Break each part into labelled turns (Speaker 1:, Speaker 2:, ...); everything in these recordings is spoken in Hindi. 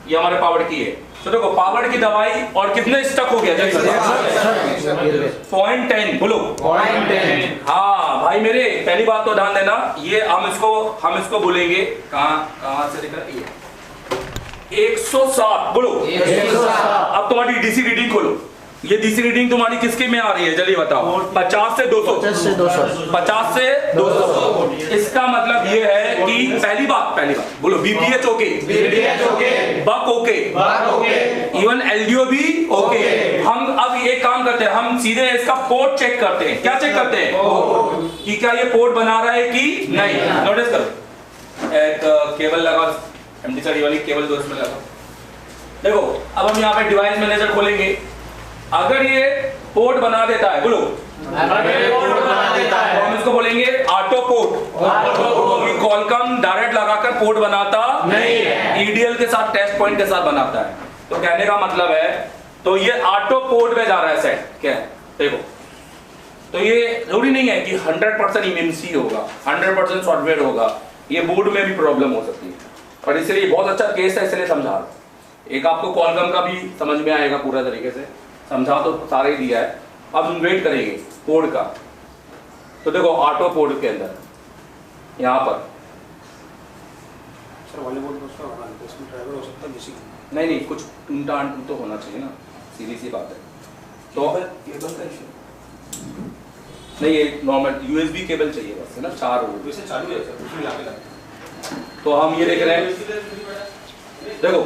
Speaker 1: ये हमारे पावर की है। तो देखो पावर की दवाई और कितने स्टक हो गया 0.10 बोलो 0.10। हाँ भाई मेरे पहली बात तो ध्यान देना, ये हम इसको बोलेंगे कहाँ से लेकर ये 107 बोलो 107। अब तुम्हारी डीसी रीडिंग खोलो, ये डीसी रीडिंग तुम्हारी किसके में आ रही है जल्दी बताओ। 50 से 200 50 से 200। इसका मतलब ये है कि पहली बात बोलो बीपीएच ओके, बक ओके, इवन एलडीओ भी ओके। हम अब ये काम करते हैं, हम सीधे इसका पोर्ट चेक करते हैं। क्या चेक करते हैं कि क्या ये पोर्ट बना रहा है कि नहीं। नोटिस करो एक केबल लगा, एमडी वाली केबल दो इसमें लगा। देखो अब हम यहाँ पे डिवाइस मैनेजर खोलेंगे, अगर ये पोर्ट बना देता है बोलो तो हम इसको बोलेंगे ऑटो पोर्ट। कॉलकम डायरेक्ट लगाकर पोर्ट बनाता नहीं है, ईडीएल के साथ टेस्ट पॉइंट के साथ बनाता है। तो कहने का मतलब है तो ये ऑटो पोर्ट में जा रहा है सेट। क्या है देखो, तो ये जरूरी नहीं है कि 100% इमेंसी होगा, 100% सॉफ्टवेयर होगा, ये बोर्ड में भी प्रॉब्लम हो सकती है। और इसलिए ये बहुत अच्छा केस है, इसलिए समझा। एक आपको कॉलकम का भी समझ में आएगा पूरा तरीके से, समझा तो सारे ही दिया है। अब हम वेट करेंगे पोर्ट का। तो देखो ऑटो पोर्ट के अंदर यहाँ पर नहीं कुछ टूटा तो होना चाहिए ना, सीधी सी बात है। तो केबल का इशू नहीं, ये नॉर्मल यूएसबी केबल चाहिए बस है ना, 4 वोल्ट चालू है। तो हम ये देख रहे हैं, देखो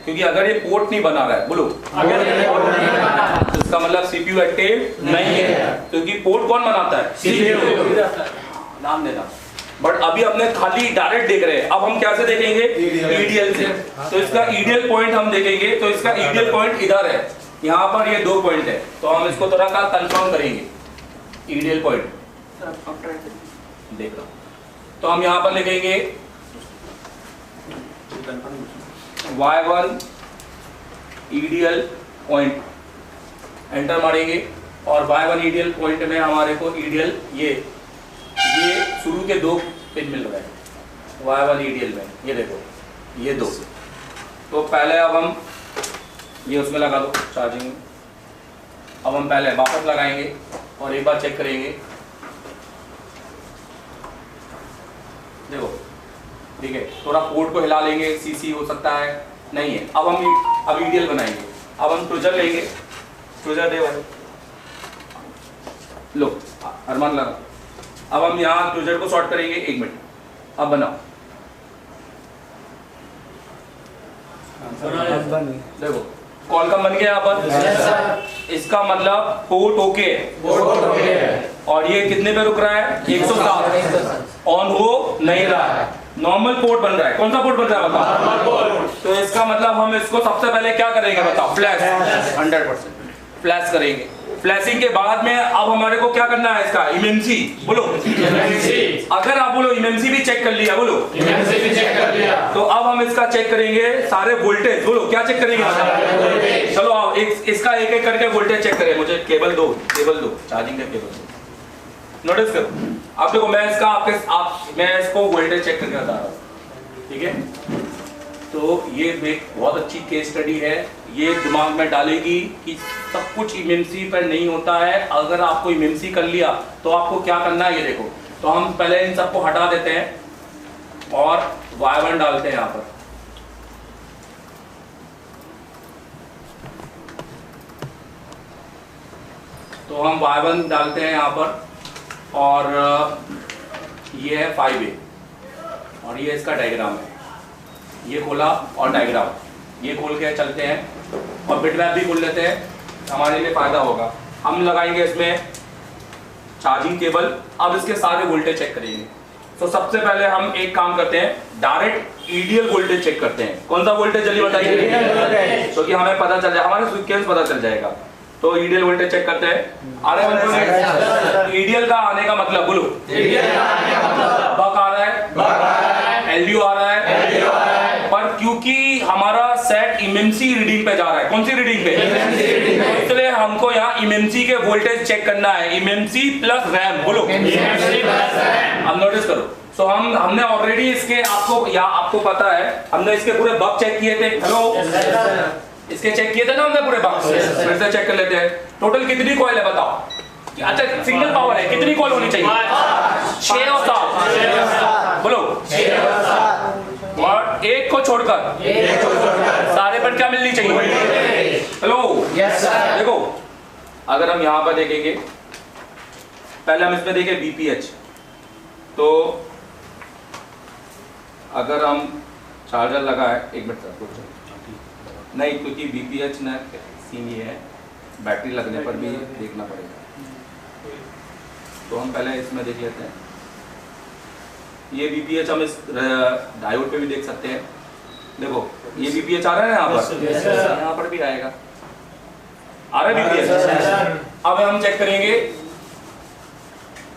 Speaker 1: क्योंकि अगर ये पोर्ट नहीं बना रहा है बोलो तो इसका मतलब सीपीयू एक्टिव नहीं है, क्योंकि पोर्ट कौन बनाता है सीपीयू, नाम देना। बट अभी हमने खाली डायरेक्ट देख रहे हैं, अब हम कैसे देखेंगे ईडीएल से। तो इसका ईडीएल पॉइंट हम देखेंगे, तो इसका ईडीएल पॉइंट इधर है, यहाँ पर ये 2 पॉइंट है। तो हम इसको थोड़ा सा कंफर्म करेंगे ईडीएल पॉइंट देख लो। तो हम यहाँ पर लिखेंगे Y1 EDL पॉइंट, एंटर मारेंगे और Y1 EDL पॉइंट में हमारे को EDL ये शुरू के 2 पिन मिल रहे हैं Y1 EDL में, ये देखो ये 2। तो पहले अब हम ये उसमें लगा दो चार्जिंग में। अब हम पहले वापस लगाएंगे और एक बार चेक करेंगे, देखो ठीक है। थोड़ा पोर्ट को हिला लेंगे, सीसी हो सकता है नहीं है। अब हम ईडीएल बनाएंगे। अब हम ट्विजर लेंगे, ट्विजर दे भाई लो अरमान लगा। अब हम यहाँ ट्विजर को शॉर्ट करेंगे, 1 मिनट। अब बनाओ, देखो कॉलकम बन गया यहाँ पर। इसका मतलब पोर्ट ओके है और ये कितने पे रुक रहा है 107, ऑन हो नहीं रहा है, नॉर्मल पोर्ट बन रहा है। कौन सा पोर्ट बन रहा है बताओ। तो इसका मतलब हम इसको सबसे पहले क्या करेंगे बताओ, फ्लैश 100% फ्लैश करेंगे। फ्लैशिंग के बाद में अब हमारे को क्या करना है, इसका इमेंसी बोलो। अगर आप बोलो इमेंसी भी चेक कर लिया, बोलो इमेंसी भी चेक कर लिया, तो अब हम इसका चेक करेंगे सारे वोल्टेज। बोलो क्या चेक करेंगे, चलो आओ इसका एक एक करके वोल्टेज चेक करें। मुझे केबल दो चार्जिंग का केबल दो। नोटिस करो, अब देखो मैं इसको वोल्टेज चेक करके बता रहा हूँ, ठीक है। तो ये एक बहुत अच्छी केस स्टडी है, ये दिमाग में डालेगी कि सब कुछ इमेंसी पर नहीं होता है। अगर आपको इमेंसी कर लिया तो आपको क्या करना है, ये देखो। तो हम पहले इन सबको हटा देते हैं और Y1 डालते हैं यहाँ पर। तो हम Y1 डालते हैं यहाँ पर और ये है 5A और ये इसका डायग्राम है। ये खोला और डायग्राम, ये खोल के चलते हैं और बिटमैप भी खोल लेते हैं, हमारे लिए फायदा होगा। हम लगाएंगे इसमें चार्जिंग केबल। अब इसके सारे वोल्टेज चेक करेंगे। तो सबसे पहले हम एक काम करते हैं, डायरेक्ट ईडीएल वोल्टेज चेक करते हैं। कौन सा वोल्टेज जल्दी बताइए, तो कि हमें पता चल जाए, हमारे सीक्वेंस पता चल जाएगा। तो ईडीएल वोल्टेज चेक करते हैं। आ रहा है ईडीएल का आने का मतलब, बोलो बक आ रहा है, एलडीओ आ रहा है, पर क्योंकि हमारा सेट इमेंसी रीडिंग पे जा रहा है। कौन सी रीडिंग पे, इसलिए हमको यहाँ इमेंसी के वोल्टेज चेक करना है। इमेंसी प्लस रैम, बोलो। अब नोटिस करो, सो हमने ऑलरेडी इसके आपको पता है, हमने इसके पूरे बग चेक किए थे। हेलो, इसके चेक किए थे ना हमने पूरे बग। फिर से चेक कर लेते हैं। टोटल कितनी कॉइल है बताओ। अच्छा, सिंगल पावर है, कितनी कॉइल होनी चाहिए? 6 और 7 बोलो। 6 और 7 और एक को छोड़कर सारे पर क्या मिलनी चाहिए? हेलो, देखो अगर हम यहाँ पर देखेंगे, पहले हम इसमें देखें बीपीएच। तो अगर हम चार्जर लगाए, एक मिनट तक नहीं, क्योंकि बीपीएच ना सीन ये है, बैटरी लगने पर भी देखना पड़ेगा। तो हम पहले इसमें देख लेते हैं। ये बीपीएच हम इस डायोड पे भी देख सकते हैं। देखो ये बीपीएच आ रहा है यहाँ पर, यहाँ पर भी आएगा, आ रहा है बीपीएच। अब हम चेक करेंगे,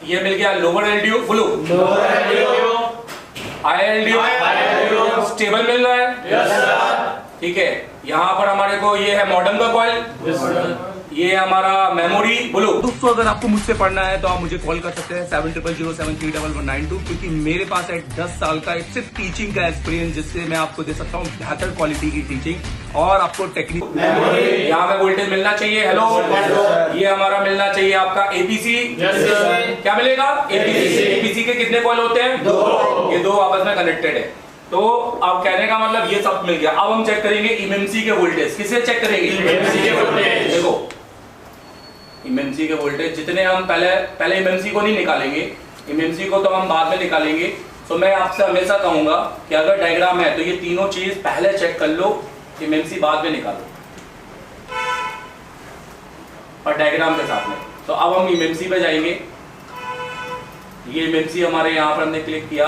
Speaker 1: ये मिल गया लोअर एलडीओ, बोलो हाई एलडीओ स्टेबल मिल रहा है, ठीक है। यहाँ पर हमारे को ये है मॉडर्न का कॉइल, ये हमारा मेमोरी, बोलो। दोस्तों अगर आपको मुझसे पढ़ना है तो आप मुझे कॉल कर सकते हैं 7007373192, क्योंकि मेरे पास है 10 साल का सिर्फ टीचिंग का एक्सपीरियंस, जिससे मैं आपको दे सकता हूँ बेहतर क्वालिटी की टीचिंग और आपको टेक्निक। यहाँ पे वोल्टेज मिलना चाहिए। हेलो, ये हमारा मिलना चाहिए आपका एपीसी। क्या मिलेगा? एपीसी। एपीसी के कितने कॉइल होते हैं? 2। ये 2 आपस में कनेक्टेड है। तो अब कहने का मतलब ये सब मिल गया। अब हम चेक करेंगे एमएमसी के वोल्टेज। किसे चेक करेंगे? एमएमसी के वोल्टेज। देखो एमएमसी के वोल्टेज जितने हम पहले एमएमसी को नहीं निकालेंगे, एमएमसी को तो हम बाद में निकालेंगे। तो मैं आपसे हमेशा कहूंगा कि अगर डायग्राम है तो ये तीनों चीज पहले चेक कर लो, एमएमसी बाद में निकालो, और डायग्राम के साथ में। तो अब हम एमएमसी पे जाएंगे। ये एमएमसी हमारे यहाँ पर हमने क्लिक किया,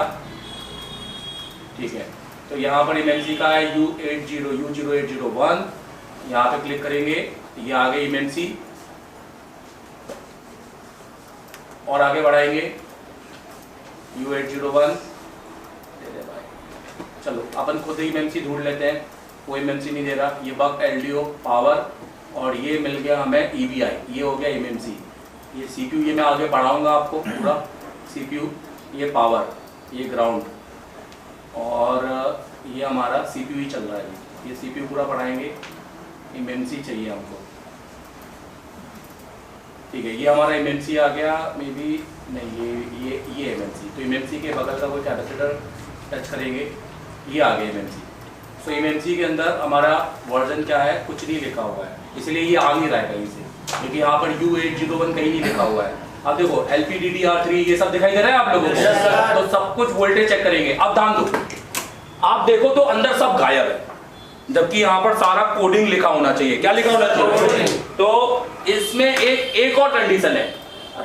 Speaker 1: ठीक है। तो यहाँ पर एमएमसी का है U0801, यहाँ पे क्लिक करेंगे, ये आ गई एमएमसी। और आगे बढ़ाएंगे U801, चलो अपन खुद ही एमएमसी ढूंढ लेते हैं, कोई एमएमसी नहीं दे रहा। ये बक एलडीओ पावर, और ये मिल गया हमें ईवीआई, ये हो गया एमएमसी। ये सीपीयू, ये मैं आगे पढ़ाऊंगा आपको पूरा सीपीयू। ये पावर, ये ग्राउंड, और ये हमारा सीपीयू ही चल रहा है। ये सीपीयू पूरा पढ़ाएंगे। एमएमसी चाहिए हमको, ठीक है। ये हमारा एमएमसी आ गया, मे बी नहीं, ये एमएमसी। तो एमएमसी के बगल का कोई कैपेसिटर टच करेंगे, ये आ गया एमएमसी। तो एमएमसी के अंदर हमारा वर्जन क्या है, कुछ नहीं लिखा हुआ है, इसलिए ये आ नहीं रहा है कहीं से, क्योंकि यहाँ पर U801 कहीं नहीं लिखा हुआ है। अब देखो LPDDR3 ये सब दिखाई दे रहा है आप लोगों को। तो सब कुछ वोल्टेज चेक करेंगे। अब ध्यान दो, आप देखो तो अंदर सब गायब है, जबकि यहाँ पर सारा कोडिंग लिखा होना चाहिए। क्या लिखा होना चाहिए? तो इसमें एक और कंडीशन है,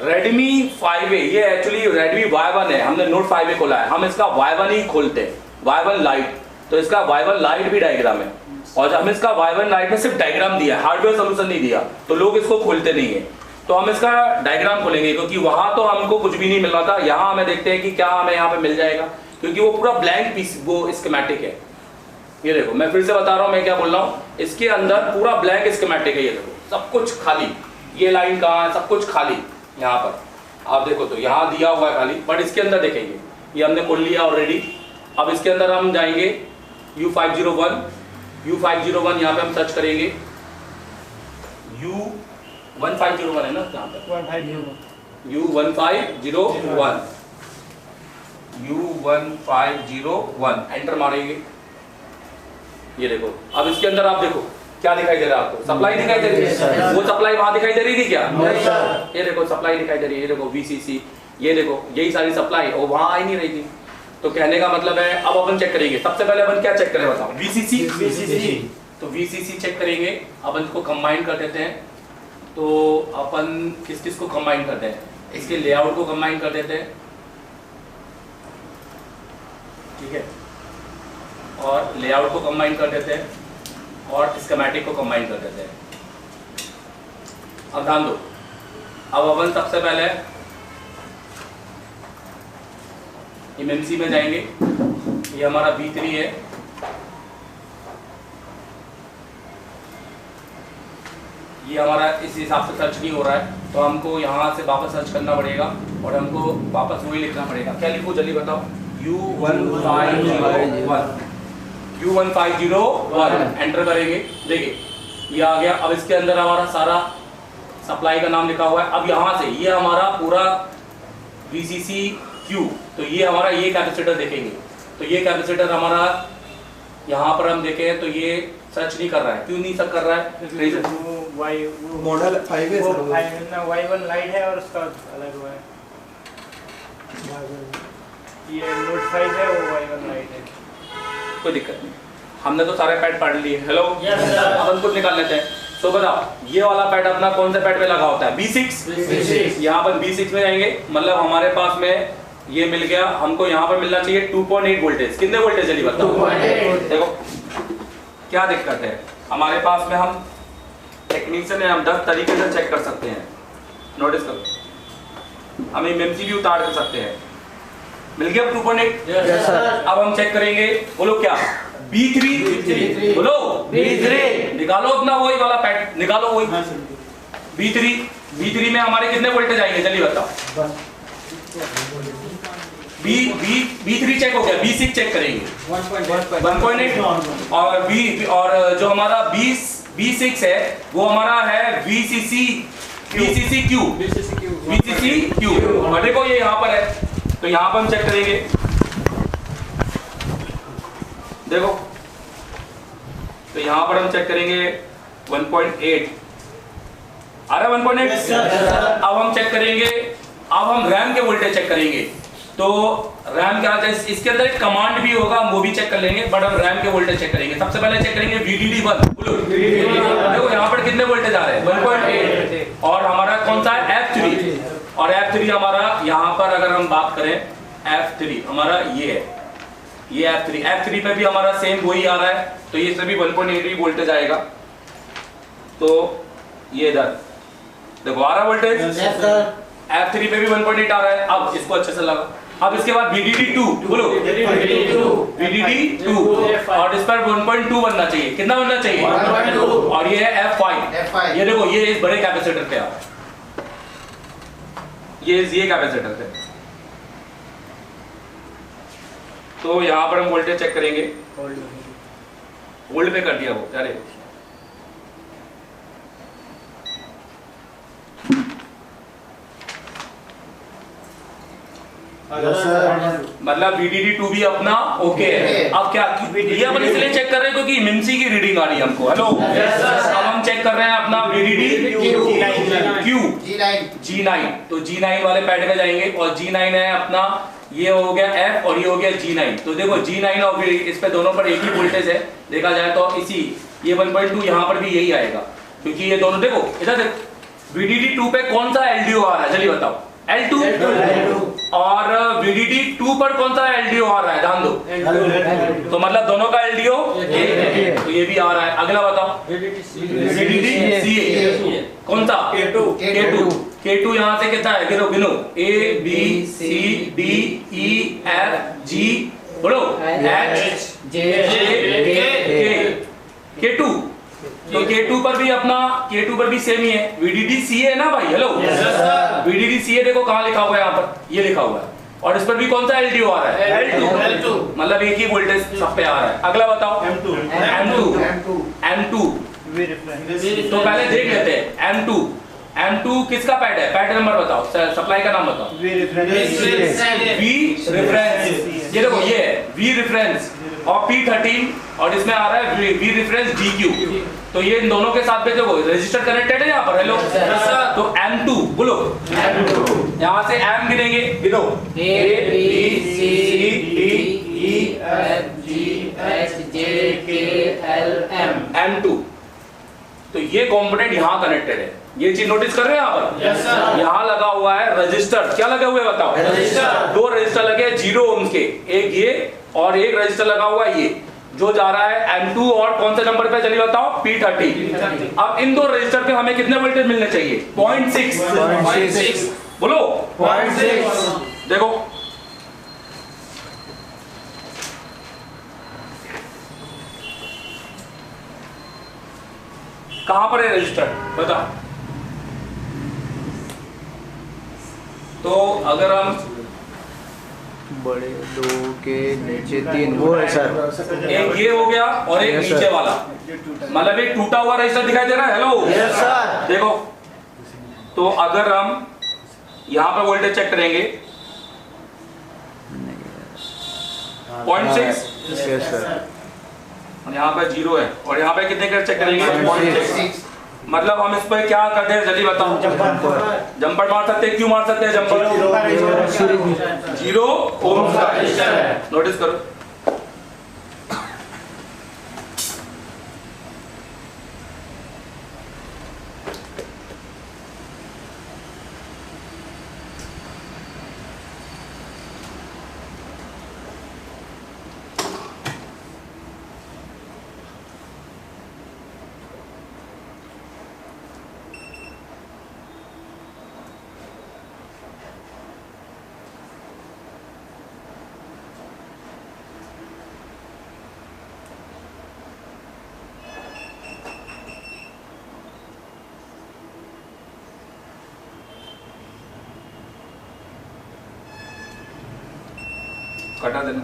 Speaker 1: Redmi 5A, ये एक्चुअली Redmi Y1 है, हमने Note 5A खोला है, हम इसका Y1 ही खोलते हैं, Y1 Lite। तो इसका Y1 Lite भी डायग्राम है, और हम इसका Y1 Lite में सिर्फ डायग्राम दिया है, हार्डवेयर सोल्यूशन नहीं दिया, तो लोग इसको खोलते नहीं है। तो हम इसका डायग्राम खोलेंगे, क्योंकि वहां तो हमको कुछ भी नहीं मिल रहा था। यहाँ हमें देखते हैं कि क्या हमें यहाँ पे मिल जाएगा, क्योंकि वो पूरा ब्लैंक पीस, वो स्कीमेटिक है। ये देखो, मैं फिर से बता रहा हूँ मैं क्या बोल रहा हूँ, इसके अंदर पूरा ब्लैंक स्कीमेटिक है। ये देखो सब कुछ खाली, ये लाइन कहाँ है, सब कुछ खाली। यहाँ पर आप देखो तो यहाँ दिया हुआ है खाली, बट इसके अंदर देखेंगे, ये हमने खोल लिया ऑलरेडी। अब इसके अंदर हम जाएंगे U501 यहाँ पे हम सर्च करेंगे। U1501 है ना, यहाँ पर U1501 एंटर मारेंगे। ये देखो, अब इसके अंदर आप देखो क्या दिखाई दे रहा है आपको, सप्लाई दिखाई दे रही है। वो सप्लाई वहां दिखाई दे रही थी क्या? ये देखो सप्लाई दिखाई दे रही है, ये देखो VCC, ये देखो यही सारी सप्लाई, और वहां आई नहीं रही थी। तो कहने का मतलब है, अब अपन चेक करेंगे। सबसे पहले अपन क्या चेक करें बताओ? VCC। तो VCC चेक करेंगे। अपन इसको कंबाइन कर देते हैं। तो अपन किस किस को कंबाइन करते हैं? इसके लेआउट को कंबाइन कर देते हैं, ठीक है, और लेआउट को कंबाइन कर देते हैं, और स्कीमेटिक को कंबाइन कर देते हैं। अब ध्यान दो, अब अपन सबसे पहले एमएमसी में जाएंगे। ये हमारा V3 है, ये हमारा इस हिसाब से सर्च नहीं हो रहा है, तो हमको यहाँ से वापस सर्च करना पड़ेगा और हमको वापस वही लिखना पड़ेगा। क्या लिखूँ जल्दी बताओ? U1501 एंटर करेंगे, देखिए ये आ गया। अब इसके अंदर हमारा सारा सप्लाई का नाम लिखा हुआ है। अब यहाँ से ये हमारा पूरा VCCQ, तो ये हमारा ये कैपेसिटर देखेंगे, तो ये कैपेसिटर हमारा यहाँ पर हम देखें तो ये सर्च नहीं कर रहा है। क्यों नहीं सर्च कर रहा है?
Speaker 2: मॉडल 5 है सर,
Speaker 3: Y1 लाइट है और उसका अलग हुआ है। ये नोट 5 है, वो Y1 लाइट है।
Speaker 1: कोई दिक्कत नहीं, हमने तो सारे पैड पढ़ लिए। हेलो, अब हम कुछ निकाल लेते हैं। तो बताओ ये वाला पैड अपना कौन से पैड पे लगा होता है? B6। यहाँ पर B6 में जाएंगे, मतलब हमारे पास में ये मिल गया। हमको यहाँ पर मिलना चाहिए 2.8 वोल्टेज। कितने वोल्टेज चलिए बताओ? 2.8। देखो क्या दिक्कत है हमारे पास में, हम टेक्नीशियन है, हम 10 तरीके से चेक कर सकते हैं। नोटिस करो, हम MMC भी उतार कर सकते हैं। मिल गया 2.8?
Speaker 2: Yes sir.
Speaker 1: अब हम चेक करेंगे, बोलो क्या? B3, बोलो B3 निकालो अपना वही वाला पैड, निकालो वही B3 में हमारे कितने वोल्टेज आएंगे चलिए बताओ? B3 चेक हो गया, B6 चेक करेंगे 1.8 और जो हमारा B6 है वो हमारा है VCCQ। और देखो ये यहाँ पर है, तो यहाँ पर हम चेक करेंगे, देखो तो यहाँ पर हम चेक करेंगे 1.8 आ रहा है 1.8। अब हम चेक करेंगे, अब हम रैम के वोल्टेज चेक करेंगे। तो रैम क्या है, इसके अंदर एक कमांड भी होगा, हम वो भी चेक कर लेंगे, बट हम रैम के वोल्टेज चेक करेंगे। सबसे पहले चेक करेंगे VDD1। बोलो देखो यहाँ पर कितने वोल्टेज आ रहे हैं? 1.8। और हमारा कौन सा है? F3। और F3 हमारा यहाँ पर अगर हम बात करें, F3 हमारा ये है, ये F3 पे भी हमारा सेम वही आ रहा है, तो ये सभी 1.8 वोल्टेज आएगा। तो ये इधर देखो आ रहा वोल्टेज, F3 पे भी 1.8 आ रहा है। अब इसको अच्छे से लगा। अब इसके बाद VDD2, बोलो VDD2 और इस पर 1.2 बनना चाहिए। कितना बनना चाहिए? 1.2। और ये है F5। ये देखो ये इस बड़े कैपेसिटर पे आ रहा है, ये कैपेसिटर पे। तो यहाँ पर हम वोल्टेज चेक करेंगे, होल्ड पे कर दिया वो, अरे मतलब VDD2 भी अपना ओके है। अब क्या ये अपन इसलिए चेक कर रहे हैं क्योंकि MMC की रीडिंग आ रही है हमको। हेलो, अब हम चेक कर रहे हैं अपना G9। तो G9 वाले पैड में जाएंगे और G9 है अपना, ये हो गया F और ये हो गया G9। तो देखो G9 और इस पे दोनों पर एक ही वोल्टेज है, देखा जाए तो इसी ये 1.2 यहाँ पर भी यही आएगा, क्योंकि ये दोनों देखो इधर देखो VDD2 पे कौन सा LDO आ रहा है चलिए बताओ? L2। और VDD2 पर कौन सा LDO आ रहा है? ध्यान दो, तो मतलब दोनों का LDO तो ये भी आ रहा है। अगला बताओ VDD-CA कौन सा? K2 यहाँ से कितना है? गिनो A B C D E F G, बोलो H J K K2। तो K2 पर भी अपना K2 पर भी सेम ही है, VDD-CA है ना भाई? हेलो, VDD-CA देखो कहाँ लिखा हुआ है, यहाँ पर ये लिखा हुआ है। और इस पर भी कौन सा LDO आ रहा है? L2। मतलब एक ही वोल्टेज सब पे आ रहा है। अगला बताओ M2। तो पहले देख लेते हैं M2 किसका पैड है? पैड नंबर बताओ, सप्लाई का नाम बताओ। V रेफरेंस, ये देखो ये है V रेफरेंस और P13 और इसमें आ रहा है V रेफरेंस DQ। तो ये इन दोनों के साथ में देखो रजिस्टर कनेक्टेड है यहाँ पर। हेलो, तो M2 बोलो, यहाँ से M गिनेंगे, गिनो A B C D E F G H J K L M M2। तो ये कंपोनेंट यहाँ कनेक्टेड है, ये चीज नोटिस कर रहे हैं यहाँ पर? यहाँ लगा हुआ है रजिस्टर। क्या लगे हुए बताओ? रजिस्टर। 2 रजिस्टर लगे 0 ओम के, एक ये और एक रजिस्टर लगा हुआ है ये, जो जा रहा है M2 और कौन से नंबर पे चलिए बताओ? P30। अब इन 2 रजिस्टर पे हमें कितने वोल्टेज मिलने चाहिए? 0.6। बोलो 0.6। देखो कहां पर है रजिस्टर बता। तो अगर हम
Speaker 2: बड़े 2 के नीचे 3 वो है सर।
Speaker 1: एक ये हो गया और एक नीचे वाला, मतलब एक टूटा हुआ रजिस्टर दिखाई दे रहा है। Hello
Speaker 2: yes sir.
Speaker 1: देखो, तो अगर हम यहाँ पर वोल्टेज चेक करेंगे 0.6
Speaker 2: यस सर।
Speaker 1: और यहाँ पे 0 है, और यहाँ पे कितने का चेक करेंगे 0.6। मतलब हम इस पर क्या करते हैं जल्दी बताओ। जंपर मार सकते हैं, क्यों मार सकते हैं जंपर? 0 ओम का रजिस्टर है। नोटिस करो, कटा देना।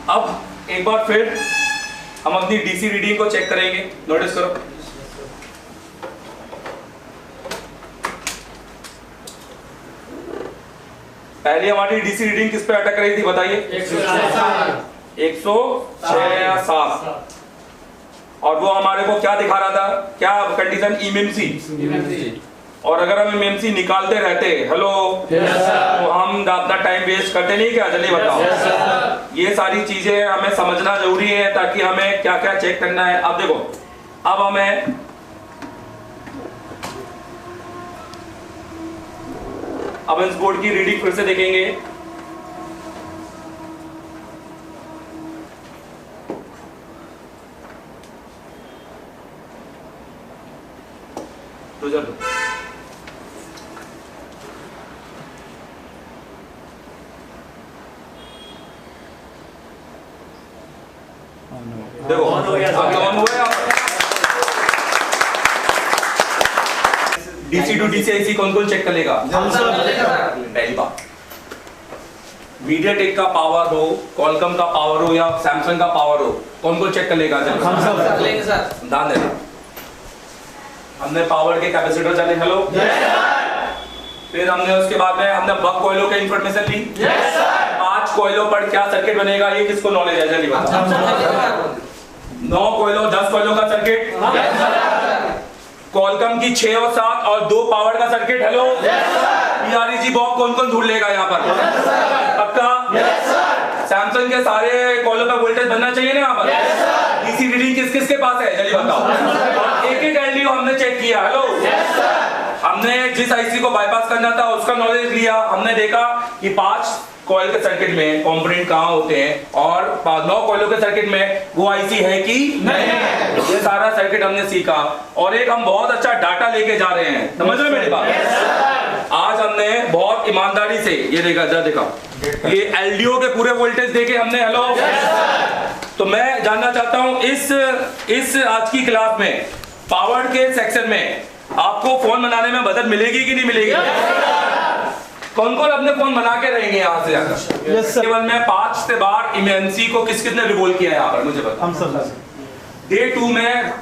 Speaker 1: अब एक बार फिर हम अपनी डीसी रीडिंग को चेक करेंगे। नोटिस करो, पहले हमारी डीसी रीडिंग किस पे अटक रही थी बताइए? 106 या 7। और वो हमारे को क्या दिखा रहा था, क्या कंडीशन? इमएमसी। और अगर हम इमएमसी निकालते रहते, हेलो तो हम अपना टाइम वेस्ट करते नहीं क्या? जल्दी बताओ। ये सारी चीजें हमें समझना जरूरी है ताकि हमें क्या क्या चेक करना है। अब देखो, अब हमें अब इस बोर्ड की रीडिंग फिर से देखेंगे। तो चलो देखो, ऑन हो गया। डीसी टू डीसी आईसी कौन कौन चेक करेगा? पहली बात, मीडियाटेक का पावर हो, कॉलकॉम का पावर हो या सैमसंग का पावर हो, कौन कौन चेक करेगा? ध्यान देना, हमने पावर के कैपेसिटर जाने। हेलो फिर हमने उसके बाद में हमने बक कॉइलों के इंफॉर्मेशन ली। 5 कॉइलों पर क्या सर्किट बनेगा ये किसको नॉलेज है? जल्दी बताओ। 9 कॉइलों 10 कॉइलों का सर्किट, कॉलकॉम की 6 और 7 और 2 पावर का सर्किट। हेलो PREG बॉक्स कौन कौन ढूंढ लेगा यहाँ पर? पक्का? सैमसंग के सारे कॉलों का वोल्टेज बनना चाहिए ना यहाँ पर। डीसी रीडिंग किस किस के पास है जल्दी बताओ। एक एक एलडीओ हमने चेक किया। हेलो हमने जिस आईसी को बाईपास करना था उसका नॉलेज लिया। हमने देखा कि 5 कॉइल के सर्किट में कंपोनेंट कहाँ होते हैं और 9 कॉइलों के सर्किट में वो आईसी है कि नहीं। ये सारा सर्किट हमने सीखा और एक हम बहुत अच्छा डाटा लेके जा रहे हैं। समझ रहे मेरी बात? आज हमने बहुत ईमानदारी से ये देखा ये एलडीओ के पूरे वोल्टेज देके हमने। हेलो तो मैं जानना चाहता हूं इस आज की क्लास में पावर के सेक्शन में आपको फोन बनाने में मदद मिलेगी कि नहीं मिलेगी? कौन कौन अपने फोन बना के रहेंगे यहाँ से जाकर? केवल मैं 5 से बार इमएमसी को किस किसने रिवोल्व किया है यहाँ पर मुझे बताओ। हम सब। डे 2 में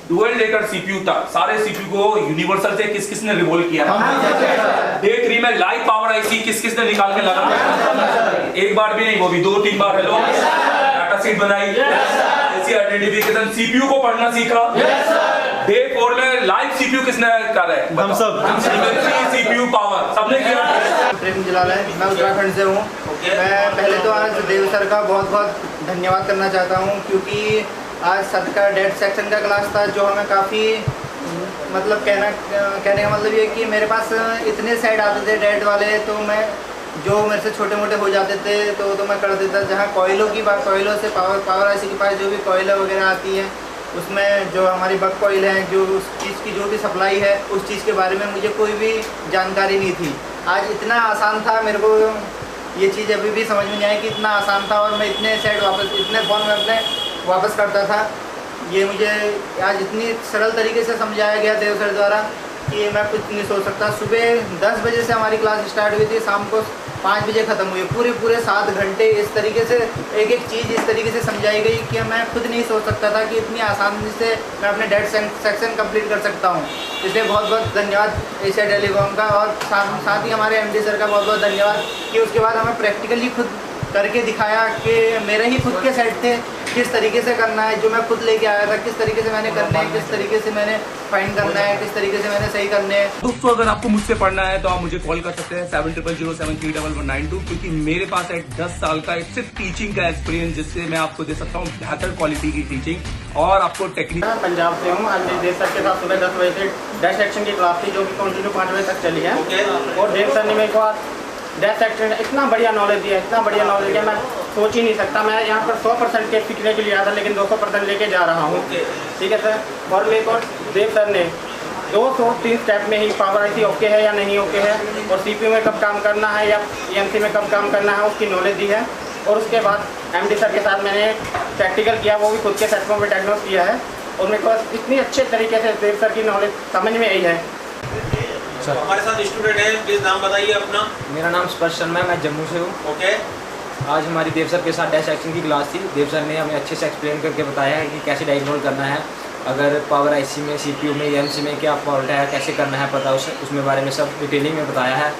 Speaker 1: डुअल लेकर सीपीयू तक सारे सीपीयू को यूनिवर्सल से किस किसने रिवोल्व किया है? डे 3 में लाइव पावर आईसी किस किसने निकाल के लगा? एक बार भी नहीं, वो भी 2-3 बार। हेलो डाटा शीट बनाई, ऐसी आइडेंटिफिकेशन, सीपीयू को पढ़ना सीखा। डे 4 में लाइव सीपीयू किसने कर रहा है? हम सब। सीपीयू पावर सबने किया।
Speaker 4: प्रेम जलाल है, मैं उत्तराखंड से हूँ। मैं पहले तो आज देव सर का बहुत बहुत धन्यवाद करना चाहता हूँ क्योंकि आज सर का डेट सेक्शन का क्लास था जो हमें काफ़ी कहने का मतलब ये कि मेरे पास इतने साइड आते थे डेट वाले, तो मैं जो मेरे से छोटे मोटे हो जाते थे तो मैं कर देता। जहाँ कोयलों की बात, कोयलों से पावर आईसी के पास जो भी कोयला वगैरह आती है, उसमें जो हमारी बक कोयल है, जो उस चीज़ की जो भी सप्लाई है, उस चीज़ के बारे में मुझे कोई भी जानकारी नहीं थी। आज इतना आसान था, मेरे को ये चीज़ अभी भी समझ में नहीं आई कि इतना आसान था, और मैं इतने सेट वापस, इतने फ़ोन में अपने वापस करता था। ये मुझे आज इतनी सरल तरीके से समझाया गया देव सर द्वारा कि मैं कुछ नहीं सोच सकता। सुबह 10 बजे से हमारी क्लास स्टार्ट हुई थी, शाम को 5 बजे ख़त्म हुई। पूरे 7 घंटे इस तरीके से एक एक चीज़ इस तरीके से समझाई गई कि मैं खुद नहीं सोच सकता था कि इतनी आसानी से मैं अपने डेट सेक्शन कंप्लीट कर सकता हूँ। इसलिए बहुत बहुत धन्यवाद एशिया टेलीकॉम का, और साथ ही हमारे MD सर का बहुत बहुत धन्यवाद कि उसके बाद हमें प्रैक्टिकली खुद करके दिखाया कि मेरे ही खुद के सेट थे, किस तरीके से करना है, जो मैं खुद लेके आया था, किस तरीके से मैंने करने हैं, किस तरीके से मैंने फाइंड करना है, किस तरीके से मैंने सही करने हैं।
Speaker 1: दोस्तों अगर आपको मुझसे पढ़ना है तो आप मुझे कॉल कर सकते हैं 7007311192, क्योंकि मेरे पास है 10 साल का सिर्फ टीचिंग का एक्सपीरियंस, जिससे मैं आपको दे सकता हूँ बेहतर क्वालिटी की टीचिंग और आपको टेक्निक।
Speaker 5: मैं पंजाब से हूँ। आज देव सर के साथ सुबह 10 बजे से डैश सेक्शन की क्लास थी, जो कि कंटिन्यू 5 बजे तक चली है। और देव सर ने मेरे को डैश सेक्शन इतना बढ़िया नॉलेज दिया, इतना बढ़िया नॉलेज दिया, मैं सोच ही नहीं सकता। मैं यहाँ पर 100% के सीखने के लिए आया था, लेकिन 200% लेके जा रहा हूँ। ठीक है सर। और मेरे को देव सर ने 2-3 स्टेप में ही पावर आईसी ओके है या नहीं ओके है, और CPU में कब काम करना है या EMC में कब काम करना है, उसकी नॉलेज दी है। और उसके बाद MD सर के साथ मैंने प्रैक्टिकल किया, वो भी खुद के सेटों में डायग्नोस किया है, और मेरे को इतनी अच्छे तरीके से देव सर की नॉलेज समझ में आई है।
Speaker 6: हमारे साथ स्टूडेंट है, प्लीज नाम बताइए अपना।
Speaker 2: मेरा नाम स्पर्श शर्मा है, मैं जम्मू से हूँ।
Speaker 6: ओके।
Speaker 2: आज हमारी देव सर के साथ डैश एक्शन की क्लास थी। देव सर ने हमें अच्छे से एक्सप्लेन करके बताया है कि कैसे डायग्नोज करना है, अगर पावर आईसी में, CPU में, EMC में क्या फॉल्ट है, कैसे करना है पता, उसमें बारे में सब डिटेलिंग में बताया है।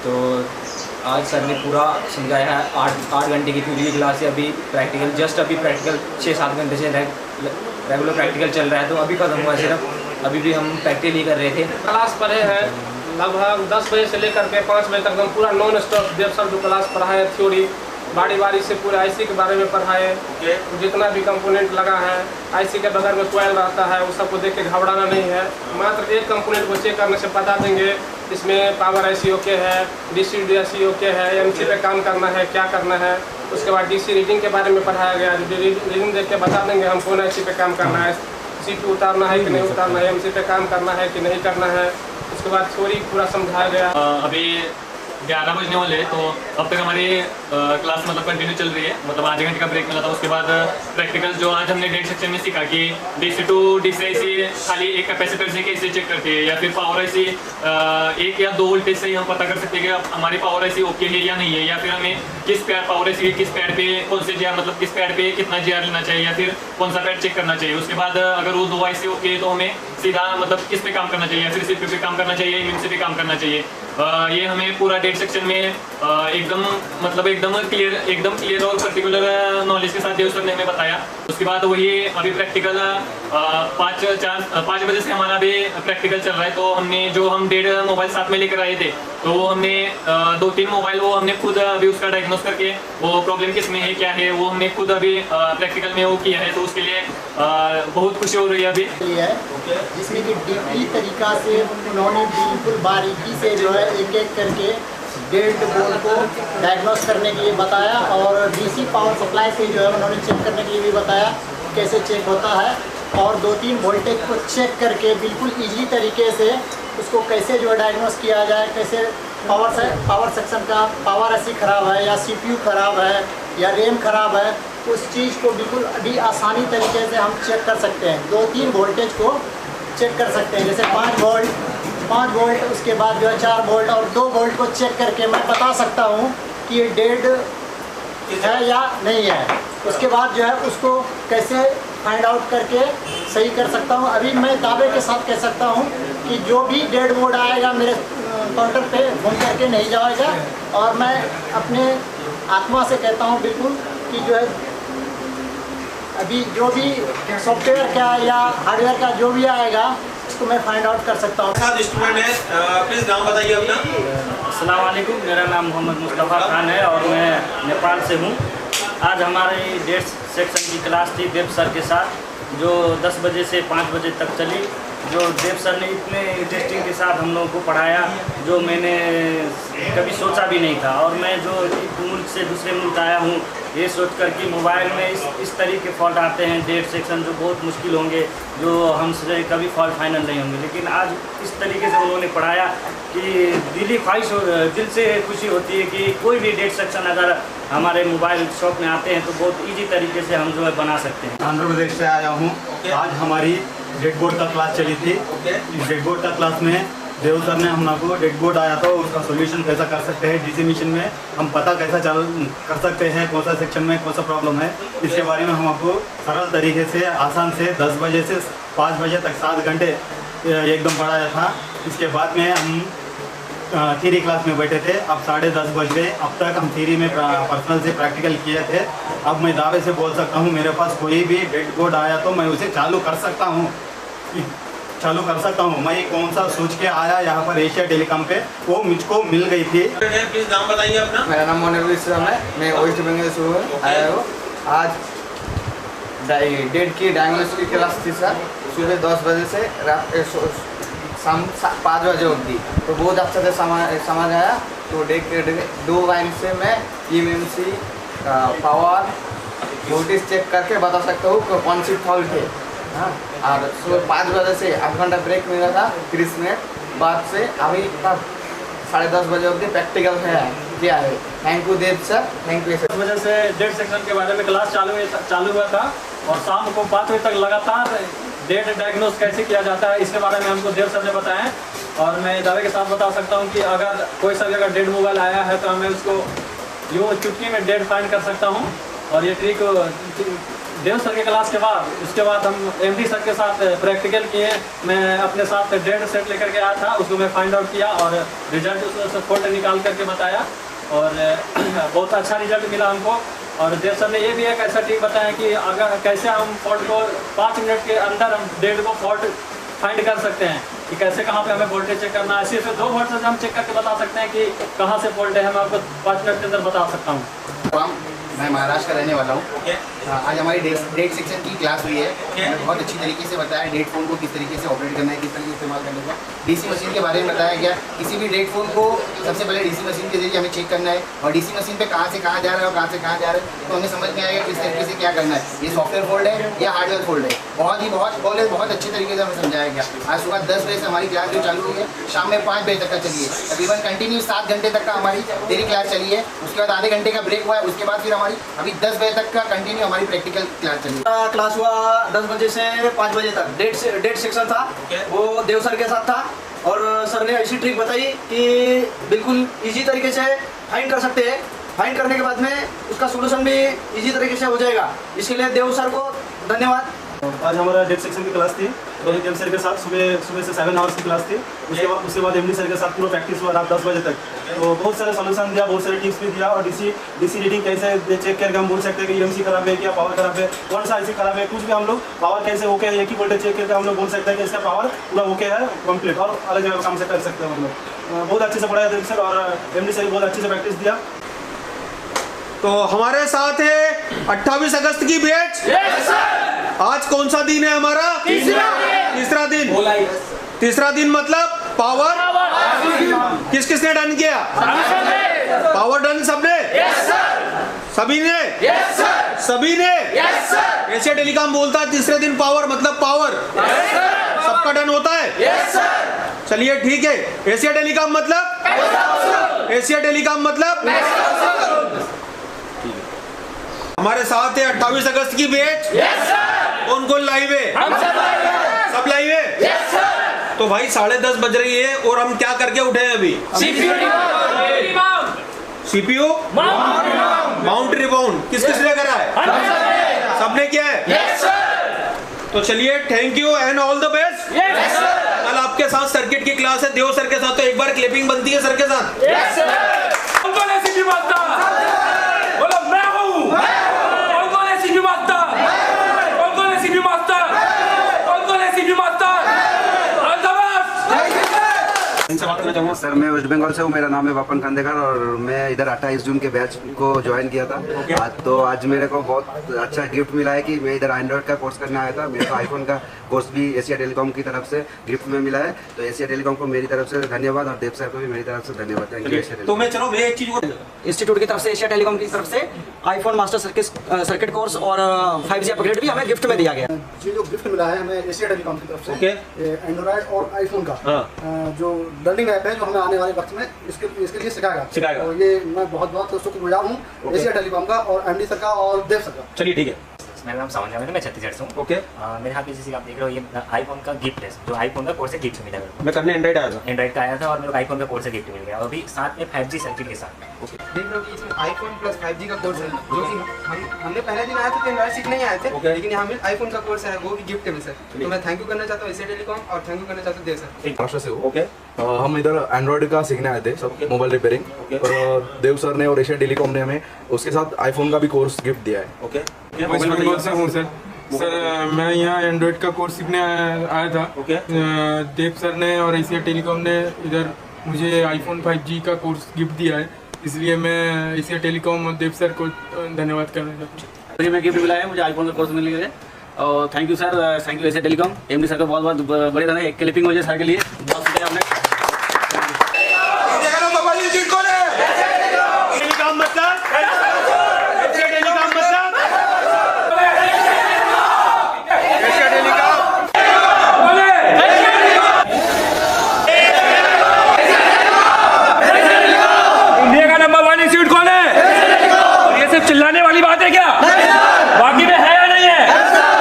Speaker 2: तो आज सर ने पूरा समझाया है। 8 घंटे की थ्योरी की क्लास है, अभी प्रैक्टिकल जस्ट अभी प्रैक्टिकल 6-7 घंटे से रेगुलर प्रैक्टिकल चल रहा है, तो अभी खत्म हुआ सिर्फ, अभी भी हम प्रैक्टिकल ही कर रहे थे।
Speaker 7: क्लास पढ़े हैं लगभग 10 बजे से लेकर के 5 बजे तक, हम पूरा नॉन स्टॉप देव सर जो क्लास पढ़ाए, थ्योरी बारी से पूरे आईसी के बारे में पढ़ाए। जितना भी कंपोनेंट लगा है, आईसी के बगैर में कोयल रहता है, वो सबको देख के घबराना नहीं है। मात्र एक कंपोनेंट को चेक करने से बता देंगे इसमें पावर आईसी ओके है, DC-DAC ओके है, EMC पे काम करना है, क्या करना है। उसके बाद DC रीडिंग के बारे में पढ़ाया गया, रीडिंग देख के बता देंगे हम कौन आईसी पे काम करना है, CPU उतारना है कि नहीं उतारना है, EMC पे काम करना है कि नहीं करना है। उसके बाद थ्योरी पूरा समझाया गया।
Speaker 8: अभी 11 बजने वाले, तो अब तक हमारी क्लास मतलब कंटिन्यू चल रही है, मतलब आधे घंटे का ब्रेक मिला था। उसके बाद प्रैक्टिकल जो आज हमने डेट सेक्शन में सीखा कि DC to DC आईसी खाली एक कैपेसिटर से कैसे चेक करते हैं, या फिर पावर आईसी 1 या 2 वोल्टेज से ही हम पता कर सकते हैं कि हमारी पावर आईसी ओके है या नहीं है, या फिर हमें किस पैड पावर आईसी किस पैड पे कौन से GR, मतलब किस पैड पे कितना GR लेना चाहिए, या फिर कौन सा पैड चेक करना चाहिए। उसके बाद अगर वो 2 आईसी ओके है तो हमें सीधा मतलब किस पे काम करना चाहिए, या फिर CPU पे काम करना चाहिए, EMC पे काम करना चाहिए। ये हमें पूरा डेट सेक्शन में एकदम क्लियर और पर्टिकुलर नॉलेज के साथ देव सर ने हमें बताया। उसके बाद वही अभी प्रैक्टिकल 5 बजे से हमारा अभी प्रैक्टिकल चल रहा है। तो हमने जो हम 1.5 मोबाइल साथ में लेकर आए थे, तो वो हमने 2-3 मोबाइल वो हमने खुद अभी उसका डायग्नोस करके वो प्रॉब्लम किस में है क्या है वो हमने खुद अभी प्रैक्टिकल में वो किया है। तो उसके लिए बहुत खुशी हो रही है अभी,
Speaker 5: जिसमें कि डीपली तरीका से उन्होंने बिल्कुल बारीकी से जो है एक करके डेड बोर्ड को डायग्नोस करने के लिए बताया, और DC पावर सप्लाई से जो है उन्होंने चेक करने के लिए भी बताया कैसे चेक होता है, और 2-3 वोल्टेज को चेक करके बिल्कुल ईजी तरीके से उसको कैसे जो है डायग्नोस किया जाए, कैसे पावर सेक्शन का पावर आईसी ख़राब है या CPU ख़राब है या RAM ख़राब है, उस चीज़ को बिल्कुल अभी आसानी तरीके से हम चेक कर सकते हैं। 2-3 वोल्टेज को चेक कर सकते हैं, जैसे 5 वोल्ट, उसके बाद जो है 4 वोल्ट और 2 वोल्ट को चेक करके मैं बता सकता हूँ कि ये डेड है या नहीं है। उसके बाद जो है उसको कैसे फाइंड आउट करके सही कर सकता हूँ। अभी मैं दावे के साथ कह सकता हूँ कि जो भी डेड मोड आएगा मेरे काउंटर पे घूम करके नहीं जाएगा, और मैं अपने आत्मा से कहता हूँ बिल्कुल कि जो है अभी जो भी सॉफ्टवेयर का या हार्डवेयर का जो भी आएगा उसको मैं फाइंड आउट कर सकता हूँ।
Speaker 6: साथ स्टूडेंट है, प्लीज नाम बताइए अपना।
Speaker 3: अस्सलाम वालेकुम, मेरा नाम मोहम्मद मुस्तफ़ा खान है और मैं नेपाल से हूँ। आज हमारी डेट सेक्शन की क्लास थी देव सर के साथ, जो 10 बजे से 5 बजे तक चली। जो देव सर ने इतने इंटरेस्टिंग के साथ हम लोगों को पढ़ाया जो मैंने कभी सोचा भी नहीं था। और मैं जो एक मुल्क से दूसरे मुल्क आया हूँ ये सोच कर कि मोबाइल में इस तरीके के फॉल्ट आते हैं डेट सेक्शन जो बहुत मुश्किल होंगे, जो हमसे कभी फॉल्ट फाइनल नहीं होंगे, लेकिन आज इस तरीके से उन्होंने पढ़ाया कि दिल से खुशी होती है कि कोई भी डेट सेक्शन अगर हमारे मोबाइल शॉप में आते हैं तो बहुत ईजी तरीके से हम जो है बना सकते हैं।
Speaker 9: आंध्र प्रदेश से आया हूँ। आज हमारी डेट बोर्ड का क्लास चली थी। इस डेट बोर्ड का क्लास में देव सर ने हम लोग को डेट बोर्ड आया था उसका सॉल्यूशन कैसा कर सकते हैं, डीसी मशीन में हम पता कैसा कर सकते हैं कौन सा सेक्शन में कौन सा प्रॉब्लम है, इसके बारे में हम आपको सरल तरीके से आसान से 10 बजे से 5 बजे तक 7 घंटे एकदम पढ़ाया था। इसके बाद में हम थ्योरी क्लास में बैठे थे। अब 10:30 बज गए। अब तक हम थ्योरी में पर्सनल से प्रैक्टिकल किए थे। अब मैं दावे से बोल सकता हूँ मेरे पास कोई भी डेट बोर्ड आया तो मैं उसे चालू कर सकता हूँ। मैं कौन सा सोच के आया यहाँ पर एशिया टेलीकॉम पे वो मुझको मिल गई थी।
Speaker 6: प्लीज नाम बताइए अपना।
Speaker 10: मेरा नाम मोनिरुल इस्लाम है, मैं वेस्ट बंगाल से आया हूँ। आज डेट की डायग्नोस्टिक क्लास थी सर, सुबह 10 बजे से रात शाम 5 बजे होती, तो बहुत अच्छा से समझ आया। तो दो लाइन से मैं EMC पावर वोल्टेज चेक करके बता सकता हूँ कौन सी फॉल्ट है। हाँ, और सुबह 5 बजे से 8 घंटा ब्रेक मिला था, 30 मिनट बाद से अभी तब 10:30 बजे अवधि प्रैक्टिकल है क्या है। Thank you Dev sir, thank you sir.
Speaker 3: 10 बजे से डेट सेक्शन के बारे में क्लास चालू हुआ था और शाम को 5 बजे तक लगातार डेट डायग्नोस कैसे किया जाता है इसके बारे में हमको देव सर ने बताया। और मैं दावे के साथ बता सकता हूँ कि अगर कोई सा भी अगर डेट मोबाइल आया है तो मैं उसको यूँ चुटकी में डेट फाइंड कर सकता हूँ। और ये ट्रिक देव सर के क्लास के बाद उसके बाद हम MD सर के साथ प्रैक्टिकल किए। मैं अपने साथ डेट सेट लेकर के आया था, उसको मैं फाइंड आउट किया और रिजल्ट उससे फोल्ड निकाल करके बताया और बहुत अच्छा रिजल्ट मिला हमको। और देव सर ने ये भी एक ऐसा ट्रिक बताया कि अगर कैसे हम फॉल्ट को 5 मिनट के अंदर हम डेट को फॉल्ट फाइंड कर सकते हैं कि कैसे कहाँ पे हमें वोल्टेज चेक करना है। ऐसे 2 वोल्ट से हम चेक करके बता सकते हैं कि कहाँ से फॉल्ट है। मैं आपको 5 मिनट के अंदर बता सकता हूँ।
Speaker 10: मैं महाराष्ट्र का रहने वाला हूँ। आज हमारी डेट सेक्शन की क्लास हुई है। हमें बहुत अच्छी तरीके से बताया डेट फोन को किस तरीके से ऑपरेट करना है, किस तरीके से इस्तेमाल करने का। डीसी मशीन के बारे में बताया गया। किसी भी डेट फोन को सबसे पहले डीसी मशीन के जरिए हमें चेक करना है और डीसी मशीन पे कहाँ से कहाँ जा रहा है और कहाँ से कहाँ जा रहा है तो हमें समझ में आएगा किस तरीके से क्या करना है। ये सॉफ्टवेयर फोल्ड है या हार्डवेयर फोल्ड है। बहुत अच्छी तरीके से हमें समझाया गया। आज सुबह 10 बजे से हमारी क्लास जो चालू हुई है, शाम में 5 बजे तक का चली है। तकरीबन कंटिन्यू 7 घंटे तक का हमारी डेली क्लास चली है। उसके बाद आधे घंटे का ब्रेक हुआ है। उसके बाद फिर हमारी अभी 10 बजे तक का कंटिन्यू हमारी प्रैक्टिकल क्लास चली।
Speaker 11: क्लास हुआ 10 बजे से 5 बजे तक। डेट सेक्शन था वो देव सर के साथ था और सर ने ऐसी ट्रिक बताई कि बिल्कुल इजी तरीके से फाइंड कर सकते हैं। फाइंड करने के बाद में उसका सोल्यूशन भी इजी तरीके से हो जाएगा। इसके लिए देव सर को धन्यवाद।
Speaker 9: आज हमारा डेट सेक्शन की क्लास थी रोहित एम सर के साथ। सुबह से 7 आवर्स की क्लास थी। उसके बाद MD सर के साथ पूरा प्रैक्टिस हुआ रात 10 बजे तक। तो बहुत सारे सोल्यूशन दिया, बहुत सारे टिप्स भी दिया और डीसी रीडिंग कैसे चेक करके हम बोल सकते हैं कि EMC खराब है क्या पावर खराब है, कौन सा IC खराब है, कुछ भी हम लोग पावर कैसे ओके है एक ही वोल्टेज चेक करके हम लोग बोल सकते हैं कि इसका पावर पूरा ओके है कंप्लीट और अलग जगह काम से कर सकते हैं। हम लोग बहुत अच्छे से पढ़ाया देव सर और MD सर बहुत अच्छे से प्रैक्टिस दिया।
Speaker 12: तो हमारे साथ है 28 अगस्त की बैच। आज कौन सा दिन है हमारा? तीसरा दिन। तीसरा दिन मतलब पावर किस किसने डन किया? पावर डन सबने? सभी ने? सभी ने? एशिया टेलीकॉम बोलता है तीसरे दिन पावर मतलब पावर सबका डन होता है। चलिए ठीक है। एशिया टेलीकॉम मतलब? एशिया टेलीकॉम मतलब? हमारे साथ है 28 अगस्त की बैच। कौन कौन लाइव है? सब लाइव है। तो भाई 10:30 बज रही है और हम क्या करके उठे हैं अभी? CPU माउंट रिबाउंड किस किसने करा है? सबने किया है। तो चलिए thank you and all the best. कल आपके साथ सर्किट की क्लास है देव सर के साथ, तो एक बार क्लिपिंग बनती है सर के साथ।
Speaker 9: इनसे बात
Speaker 3: करना चाहूँगा।
Speaker 13: सर मैं वेस्ट बंगाल से हूँ, मेरा नाम है वापन खांडेकर और मैं इधर 28 जून के बैच को ज्वाइन किया था। तो आज मेरे को बहुत अच्छा गिफ्ट मिला है कि मैं इधर एंड्रॉइड का कोर्स करने आया था। मेरे को आईफोन का कोर्स भी एशिया टेलीकॉम की तरफ से गिफ्ट में मिला है। तो एशिया टेलीकॉम को मेरी तरफ से धन्यवाद और देव सर को भी मेरी तरफ से धन्यवाद। Thank you.
Speaker 3: तो मैं चलो मैं एक चीज
Speaker 11: इंस्टीट्यूट की तरफ से, एशिया टेलीकॉम की तरफ से आईफोन मास्टर सर्किट कोर्स और 5G अपग्रेड भी हमें गिफ्ट में दिया गया।
Speaker 5: जो गिफ्ट मिला है हमें एशिया टेलीकॉम की तरफ से, एंड्रॉइड और आईफोन का जो लर्निंग ऐप है जो हमें आने वाले वक्त में इसके लिए सिखाएगा। तो ये मैं बहुत बहुत शुक्रगुजार हूँ एशिया टेलीकॉम का और एमडी सर का और देव सर का।
Speaker 3: चलिए ठीक है।
Speaker 2: मेरा नाम सावन है, मैं छत्तीसगढ़ से हूँ।
Speaker 3: ओके।
Speaker 2: मेरे हाथ में जैसे आप देख रहे हो ये आईफोन का गिफ्ट है, जो आईफोन का कोर्स से गिफ्ट मिला है।
Speaker 3: मैं करने एंड्रॉइड आया था।
Speaker 2: एंड्रॉइड का आया था और मेरे को आईफोन का कोर्स से गिफ्ट मिल गया और अभी साथ में 5G सर्किट के साथ।
Speaker 10: देख रहे हो कि इसमें आईफोन प्लस 5G का कोर्स है, जो कि हमने पहले दिन आया था तो एंड्रॉइड सीखने ही आए थे, लेकिन यहाँ में आईफोन का कोर्स है, वो भी गिफ्ट है सर। तो मैं थैंक यू करना चाहता हूँ एशिया टेलीकॉम और थैंक यू करना चाहता हूँ देव सर।
Speaker 14: महाराष्ट्र से हो। हम इधर एंड्रॉइड का सीखने आए थे, सब मोबाइल रिपेयरिंग, और देव सर ने और एशिया टेलीकॉम ने हमें उसके साथ आईफोन का भी कोर्स गिफ्ट दिया है।
Speaker 15: वेस्ट बंगाल से हूँ सर, मैं यहाँ एंड्रॉइड का कोर्स सीखने आया था। देव सर ने और एशिया टेलीकॉम ने इधर मुझे आईफोन 5G का कोर्स गिफ्ट दिया है, इसलिए मैं एशिया टेलीकॉम और देव सर को धन्यवाद करना चाहता हूँ।
Speaker 3: मैं गिफ्ट मिला है, मुझे आईफोन का कोर्स मिल गया और thank you sir, thank you Asia telecom MD sir का बहुत बहुत बड़े धन्यवाद। एक क्लिपिंग हो जाए सर के लिए, बहुत शुक्रिया आपने।
Speaker 1: चिल्लाने वाली बात है क्या? बाकी में है या नहीं है?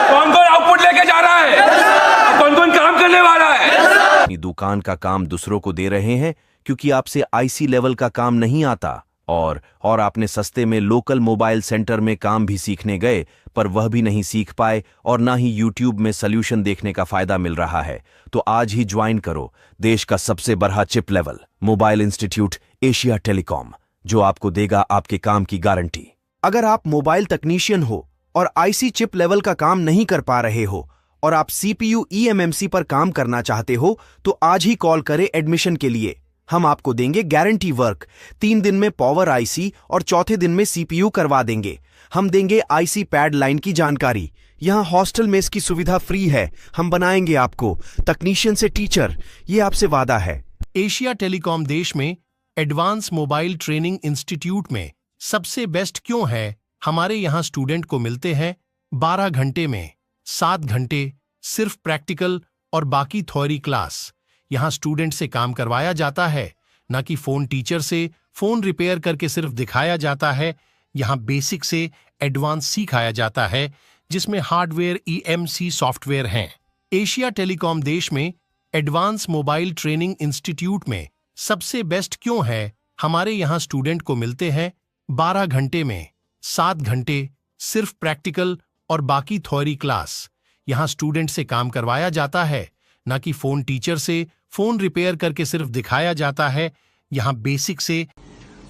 Speaker 1: कौन कौन आउटपुट लेके जा रहा है? कौन कौन काम करने वाला है?
Speaker 16: अपनी दुकान का काम दूसरों को दे रहे हैं क्योंकि आपसे आईसी लेवल का काम नहीं आता और आपने सस्ते में लोकल मोबाइल सेंटर में काम भी सीखने गए पर वह भी नहीं सीख पाए और ना ही यूट्यूब में सॉल्यूशन देखने का फायदा मिल रहा है। तो आज ही ज्वाइन करो देश का सबसे बड़ा chip level mobile institute Asia telecom, जो आपको देगा आपके काम की गारंटी। अगर आप मोबाइल तकनीशियन हो और आईसी चिप लेवल का काम नहीं कर पा रहे हो और आप सीपीयू ईएमएमसी पर काम करना चाहते हो तो आज ही कॉल करें एडमिशन के लिए। हम आपको देंगे गारंटी वर्क, 3 दिन में पावर आईसी और चौथे दिन में सीपीयू करवा देंगे। हम देंगे आईसी पैड लाइन की जानकारी। यहाँ हॉस्टल मेस की सुविधा फ्री है। हम बनाएंगे आपको तकनीशियन से टीचर, ये आपसे वादा है।
Speaker 17: एशिया टेलीकॉम देश में एडवांस मोबाइल ट्रेनिंग इंस्टीट्यूट में सबसे बेस्ट क्यों है? हमारे यहाँ स्टूडेंट को मिलते हैं 12 घंटे में 7 घंटे सिर्फ प्रैक्टिकल और बाकी थ्योरी क्लास। यहाँ स्टूडेंट से काम करवाया जाता है, ना कि फोन टीचर से फोन रिपेयर करके सिर्फ दिखाया जाता है। यहाँ बेसिक से एडवांस सिखाया जाता है, जिसमें हार्डवेयर ईएमसी सॉफ्टवेयर हैं। एशिया टेलीकॉम देश में एडवांस मोबाइल ट्रेनिंग इंस्टीट्यूट में सबसे बेस्ट क्यों है? हमारे यहाँ स्टूडेंट को मिलते हैं 12 घंटे में 7 घंटे सिर्फ प्रैक्टिकल और बाकी थ्योरी क्लास। यहाँ स्टूडेंट से काम करवाया जाता है, ना कि फोन टीचर से फोन रिपेयर करके सिर्फ दिखाया जाता है। यहाँ बेसिक से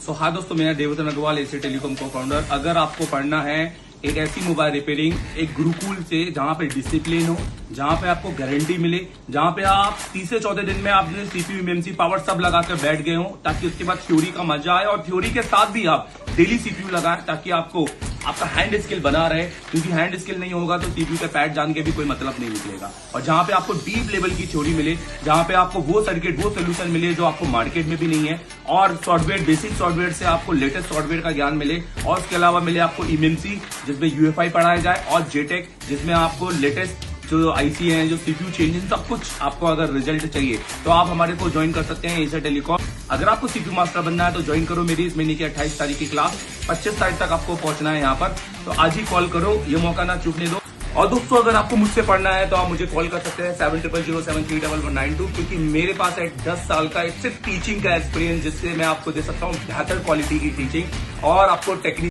Speaker 1: हाँ दोस्तों, मेरा देवतन अग्रवाल एशिया टेलीकॉम को फाउंडर। अगर आपको पढ़ना है एक ऐसी मोबाइल रिपेयरिंग एक गुरुकुल से जहाँ पे डिसिप्लिन हो, जहाँ पे आपको गारंटी मिले, जहाँ पे आप तीसरे चौथे दिन में आपने सीपीयू एमएमसी पावर सब लगा कर बैठ गए हो, ताकि उसके बाद थ्योरी का मजा आए और थ्योरी के साथ भी आप डेली सीपीयू लगाएं ताकि आपको आपका हैंड स्किल बना रहे, क्योंकि हैंड स्किल नहीं होगा तो सीपीयू का पैड जान के भी कोई मतलब नहीं निकलेगा। और जहाँ पे आपको डीप लेवल की थ्योरी मिले, जहाँ पे आपको वो सर्किट वो सोल्यूशन मिले जो आपको मार्केट में भी नहीं है, और सॉफ्टवेयर बेसिक सॉफ्टवेयर से आपको लेटेस्ट सॉफ्टवेयर का ज्ञान मिले, और उसके अलावा मिले आपको ईएमसी जिसमें यूएफआई पढ़ाया जाए, और जेटेक जिसमें आपको लेटेस्ट जो आईसी है, जो सीपीयू चेंजिंग, सब कुछ आपको अगर रिजल्ट चाहिए तो आप हमारे को ज्वाइन कर सकते हैं एशिया टेलीकॉम। अगर आपको सीपीयू मास्टर बनना है तो ज्वाइन करो मेरी इस महीने की 28 तारीख की क्लास। 25 तारीख तक आपको पहुंचना है यहाँ पर, तो आज ही कॉल करो, ये मौका ना चूकने दो। और दोस्तों, अगर आपको मुझसे पढ़ना है तो आप मुझे कॉल कर सकते हैं 7007311192, क्योंकि मेरे पास है 10 साल का सिर्फ टीचिंग का एक्सपीरियंस, जिससे मैं आपको दे सकता हूँ बेहतर क्वालिटी की टीचिंग और आपको टेक्निक